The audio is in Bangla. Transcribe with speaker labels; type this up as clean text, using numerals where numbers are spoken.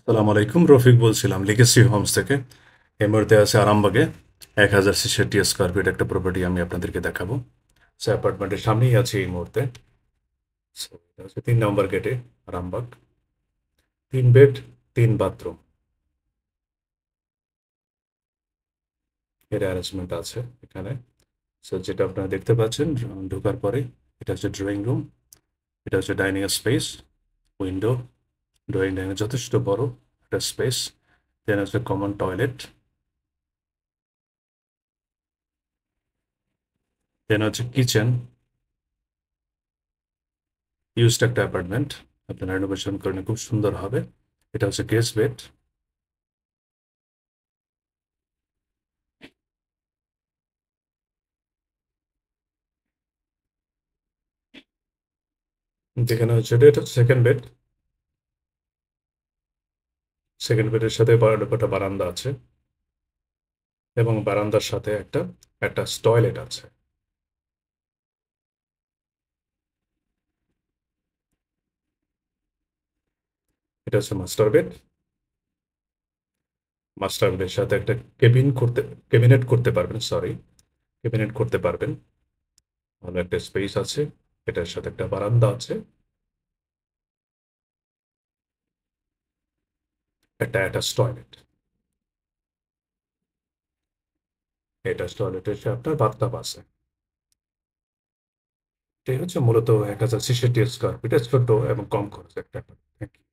Speaker 1: সালাম আলাইকুম, রফিক বলছিলাম লিগেসি হোমস থেকে। এই মুহূর্তে আছে আরামবাগে 1066 স্কোয়ার ফিট একটা প্রপার্টি আমি আপনাদেরকে দেখাবো। সে অ্যাপার্টমেন্টের সামনেই আছে এই মুহূর্তে। So, এটা হচ্ছে 3 নম্বর গেটে, আরামবাগ। 3 বেড, 3 বাথরুম এর অ্যারেঞ্জমেন্ট আছে এখানে। সো যেটা আপনারা দেখতে পাচ্ছেন ঢোকার পরে, এটা হচ্ছে ড্রয়িং রুম, এটা হচ্ছে dining space, window, drawing dining যথেষ্ট বড় একটা স্পেস। দেন হচ্ছে কমন টয়লেট, দেন হচ্ছে কিচেন। ইউজড একটা অ্যাপার্টমেন্ট, আপনারা রেনোভেশন করলে খুব সুন্দর হবে। এটা হচ্ছে গেস্ট বেড। যেখানে হচ্ছে এটা সেকেন্ড বেড। সেকেন্ড বেডের সাথে একটা বারান্দা আছে, এবং বারান্দার সাথে একটা একটা টয়লেট আছে। এটা হচ্ছে মাস্টার বেড। মাস্টার বেডের সাথে একটা ক্যাবিনেট করতে পারবেন, সরি, ক্যাবিনেট করতে পারবেন। ভালো একটা স্পেস আছে। এটার সাথে একটা বারান্দা আছে, একটা অ্যাটাচ টয়লেট। অ্যাটাচ টয়লেটের সাথে আপনার বাথটাব আছে। এটাই হচ্ছে মূলত 1066 স্কোয়ার ফিটের ছোট এবং কম খরচ একটা। Thank you.